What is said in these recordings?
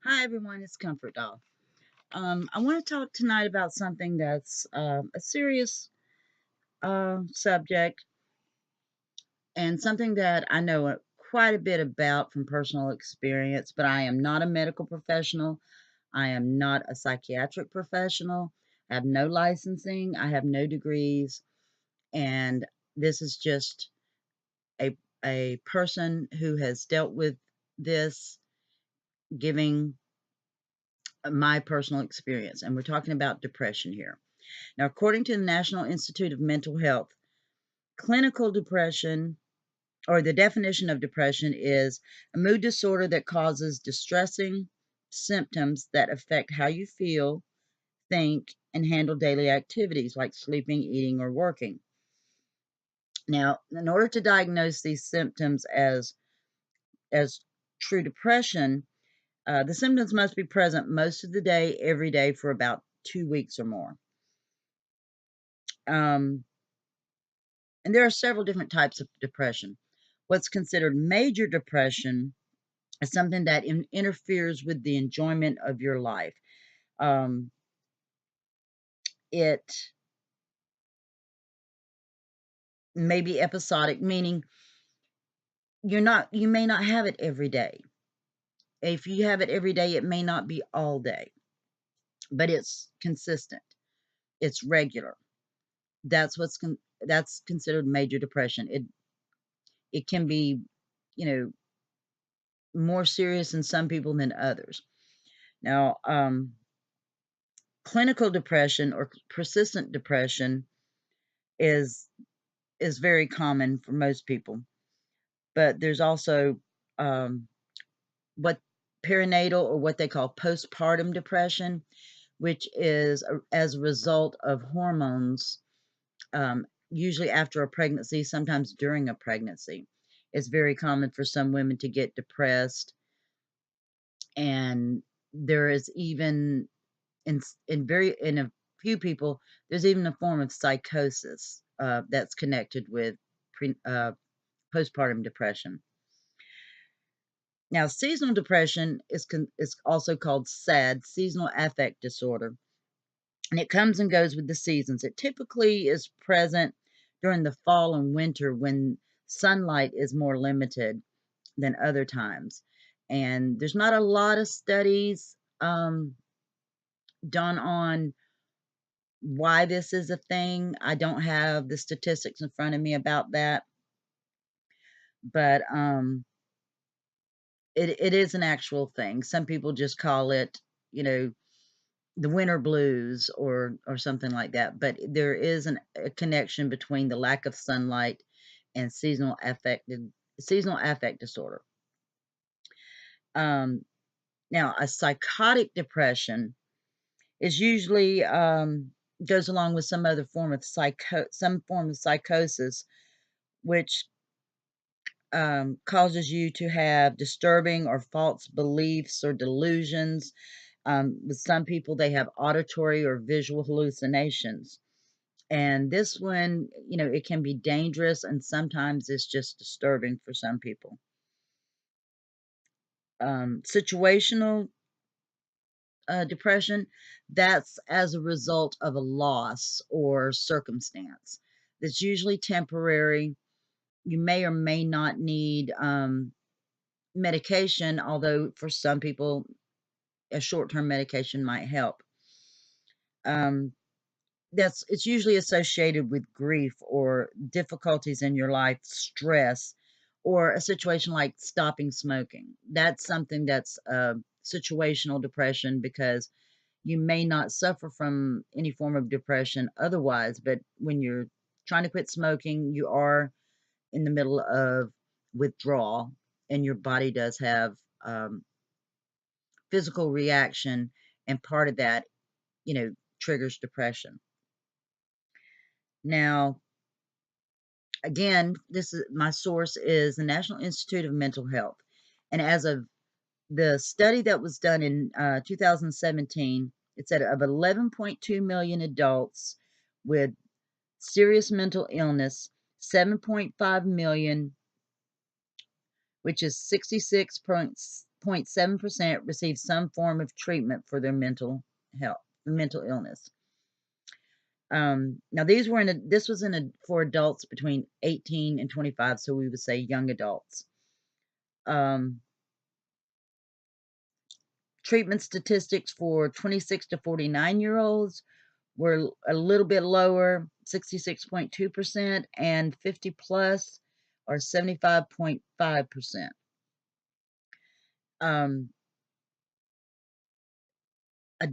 Hi everyone, it's Comfort Doll. I want to talk tonight about something that's a serious subject and something that I know quite a bit about from personal experience, but I am not a medical professional. I am not a psychiatric professional. I have no licensing. I have no degrees. And this is just a, a person who has dealt with this giving my personal experience. And we're talking about depression here. Now, according to the National Institute of Mental Health, clinical depression, or the definition of depression, is a mood disorder that causes distressing symptoms that affect how you feel, think, and handle daily activities like sleeping, eating, or working. Now, in order to diagnose these symptoms as true depression, the symptoms must be present most of the day, every day, for about 2 weeks or more. Um, And there are several different types of depression. What's considered major depression is something that interferes with the enjoyment of your life. Um, it may be episodic, meaning you may not have it every day. If you have it every day, it may not be all day, but it's consistent. It's regular. That's considered major depression. It can be, you know, more serious in some people than others. Now, clinical depression or persistent depression is is very common for most people, but there's also um, what perinatal or what they call postpartum depression, which is as a result of hormones, usually after a pregnancy, sometimes during a pregnancy. It's very common for some women to get depressed, and there is even in a few people, there's even a form of psychosis that's connected with postpartum depression. Now, seasonal depression is also called SAD, seasonal affect disorder, and it comes and goes with the seasons. It typically is present during the fall and winter when sunlight is more limited than other times. And there's not a lot of studies done on why this is a thing. I don't have the statistics in front of me about that, but it is an actual thing. Some people just call it, you know, the winter blues or something like that. But there is a connection between the lack of sunlight and seasonal affect disorder. Um, Now, a psychotic depression is usually goes along with some other form of some form of psychosis, which causes you to have disturbing or false beliefs or delusions. With some people, they have auditory or visual hallucinations. And this one, it can be dangerous and sometimes it's just disturbing for some people. Situational depression, that's as a result of a loss or circumstance. That's usually temporary. You may or may not need medication, although for some people, a short-term medication might help. Um, it's usually associated with grief or difficulties in your life, stress, or a situation like stopping smoking. That's something that's situational depression because you may not suffer from any form of depression otherwise, but when you're trying to quit smoking, you are in the middle of withdrawal, and your body does have physical reaction, and part of that, triggers depression. Now, again, this is my source is the National Institute of Mental Health, and as of the study that was done in 2017, it said of 11.2 million adults with serious mental illness, 7.5 million, which is 66 0.7% receive some form of treatment for their mental illness. Now this was for adults between 18 and 25, so we would say young adults. Treatment statistics for 26 to 49-year-olds were a little bit lower, 66.2%, and 50 plus are 75.5%. I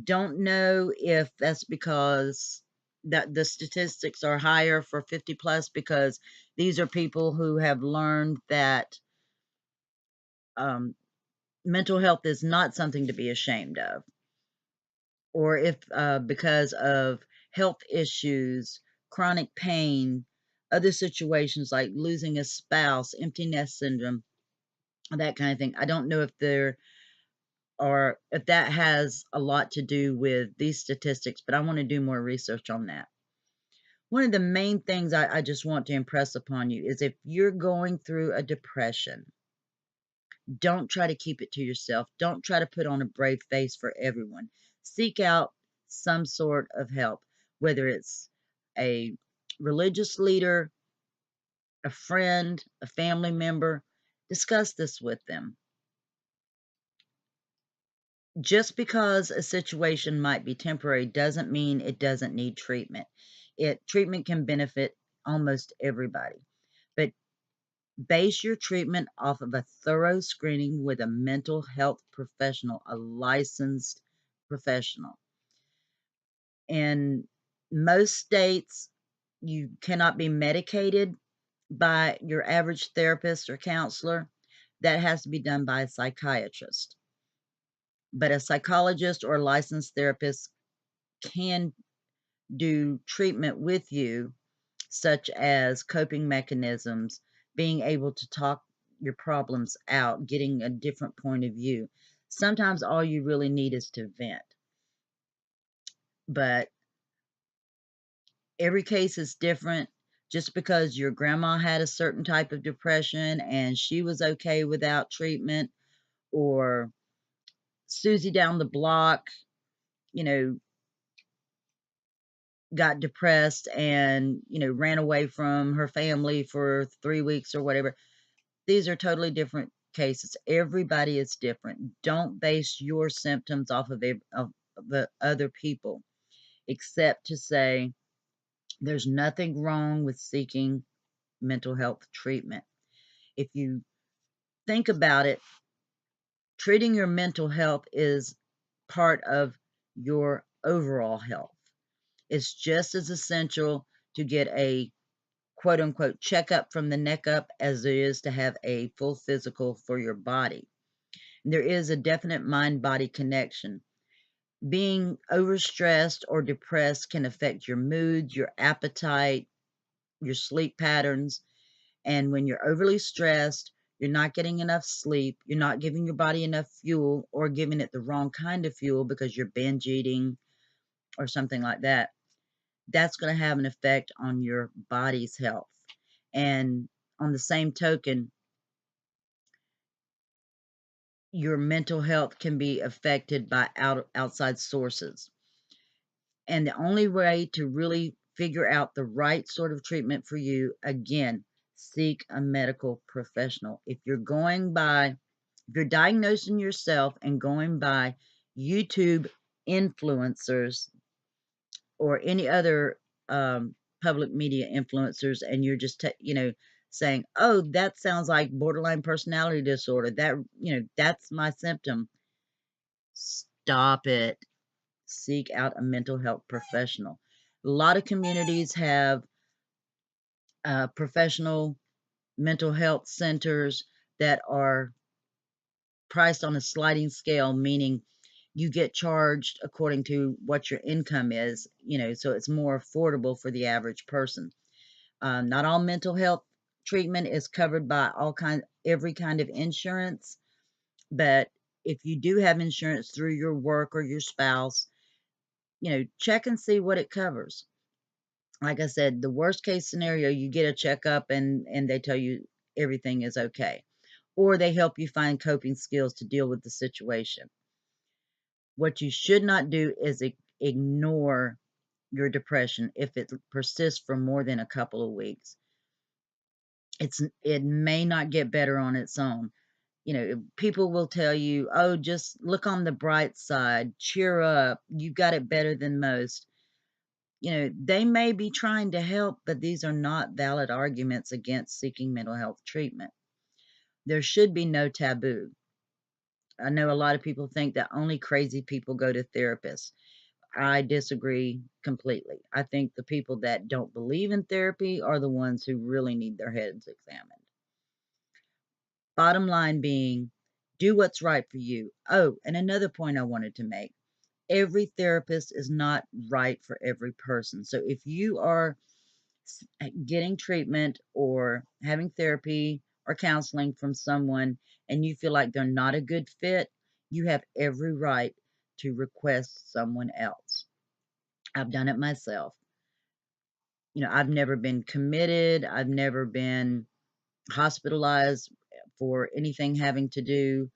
don't know if that's because that the statistics are higher for 50 plus, because these are people who have learned that mental health is not something to be ashamed of, or if because of health issues, chronic pain, other situations like losing a spouse, empty nest syndrome, that kind of thing. I don't know if that has a lot to do with these statistics, but I want to do more research on that. One of the main things I just want to impress upon you is if you're going through a depression, don't try to keep it to yourself. Don't try to put on a brave face for everyone. Seek out some sort of help, whether it's a religious leader, a friend, a family member. Discuss this with them. Just because a situation might be temporary doesn't mean it doesn't need treatment. Treatment can benefit almost everybody, but base your treatment off of a thorough screening with a mental health professional, a licensed professional. In most states, you cannot be medicated by your average therapist or counselor. That has to be done by a psychiatrist. But a psychologist or a licensed therapist can do treatment with you, such as coping mechanisms, being able to talk your problems out, getting a different point of view. Sometimes all you really need is to vent. But every case is different. Just because your grandma had a certain type of depression and she was okay without treatment, or Susie down the block, you know, got depressed and, ran away from her family for 3 weeks or whatever. These are totally different cases. Everybody is different. Don't base your symptoms off of the other people, except to say there's nothing wrong with seeking mental health treatment. If you think about it, treating your mental health is part of your overall health. It's just as essential to get a quote unquote checkup from the neck up as it is to have a full physical for your body. And there is a definite mind body connection. Being overstressed or depressed can affect your mood, your appetite, your sleep patterns. And when you're overly stressed, you're not getting enough sleep, you're not giving your body enough fuel, or giving it the wrong kind of fuel because you're binge eating or something like that. That's going to have an effect on your body's health. And on the same token, your mental health can be affected by outside sources. And the only way to really figure out the right sort of treatment for you, again, seek a medical professional. If you're diagnosing yourself and going by YouTube influencers or any other public media influencers, and you're just, saying, oh, that sounds like borderline personality disorder. That's my symptom. Stop it. Seek out a mental health professional. A lot of communities have professional mental health centers that are priced on a sliding scale, meaning you get charged according to what your income is, so it's more affordable for the average person. Not all mental health treatment is covered by every kind of insurance, but if you do have insurance through your work or your spouse, check and see what it covers. Like I said, the worst case scenario, you get a checkup and they tell you everything is okay. or they help you find coping skills to deal with the situation. What you should not do is ignore your depression if it persists for more than a couple of weeks. It may not get better on its own. You know, people will tell you, "Oh, just look on the bright side, cheer up, you got it better than most." You know, they may be trying to help, but these are not valid arguments against seeking mental health treatment. There should be no taboo. I know a lot of people think that only crazy people go to therapists. I disagree completely. I think the people that don't believe in therapy are the ones who really need their heads examined. Bottom line being, do what's right for you. Oh, and another point I wanted to make. Every therapist is not right for every person. So if you are getting treatment or having therapy or counseling from someone and you feel like they're not a good fit, you have every right to request someone else. I've done it myself. You know, I've never been committed, I've never been hospitalized for anything having to do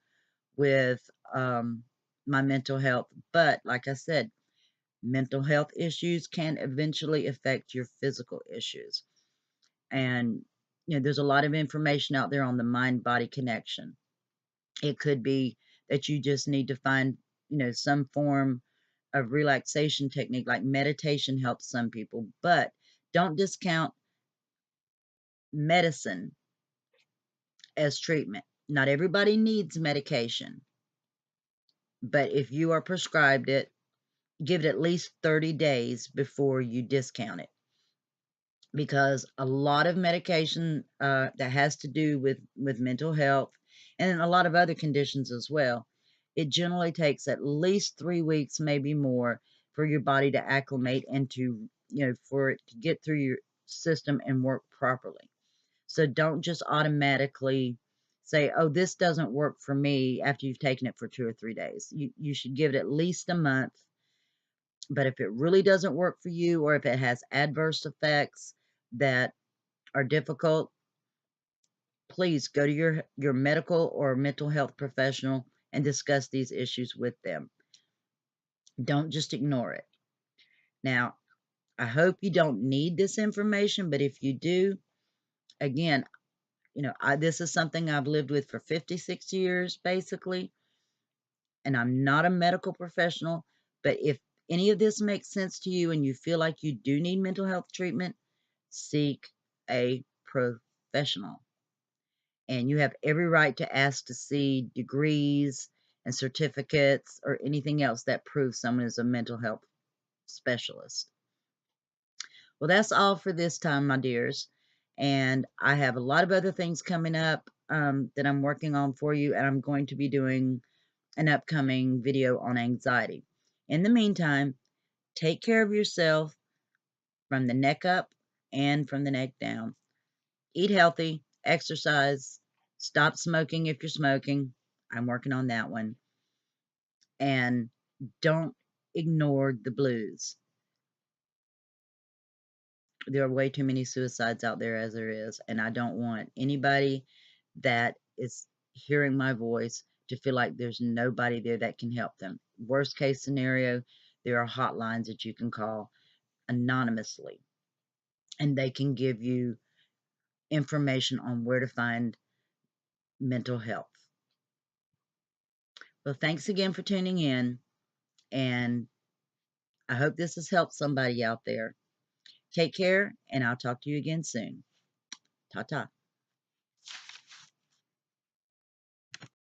with um, my mental health. But like I said, mental health issues can eventually affect your physical issues. And, you know, there's a lot of information out there on the mind body connection. It could be that you just need to find, you know, some form of relaxation technique, like meditation helps some people, but don't discount medicine as treatment. Not everybody needs medication, but if you are prescribed it, give it at least 30 days before you discount it, because a lot of medication that has to do with mental health and a lot of other conditions as well, it generally takes at least 3 weeks, maybe more, for your body to acclimate and to, you know, for it to get through your system and work properly. So don't just automatically say, "Oh, this doesn't work for me," after you've taken it for 2 or 3 days. You should give it at least a month. But if it really doesn't work for you, or if it has adverse effects that are difficult, please go to your medical or mental health professional and discuss these issues with them. Don't just ignore it. Now, I hope you don't need this information, but if you do, again, you know, this is something I've lived with for 56 years, basically, and I'm not a medical professional, but if any of this makes sense to you and you feel like you do need mental health treatment, seek a professional. And you have every right to ask to see degrees and certificates or anything else that proves someone is a mental health specialist. Well, that's all for this time, my dears. And I have a lot of other things coming up that I'm working on for you, and I'm going to be doing an upcoming video on anxiety. In the meantime, take care of yourself from the neck up and from the neck down. Eat healthy, exercise, stop smoking if you're smoking. I'm working on that one. And don't ignore the blues. There are way too many suicides out there as there is, and I don't want anybody that is hearing my voice to feel like there's nobody there that can help them. Worst case scenario, there are hotlines that you can call anonymously, and they can give you information on where to find mental health. Well, thanks again for tuning in, and I hope this has helped somebody out there. Take care, and I'll talk to you again soon. Ta ta.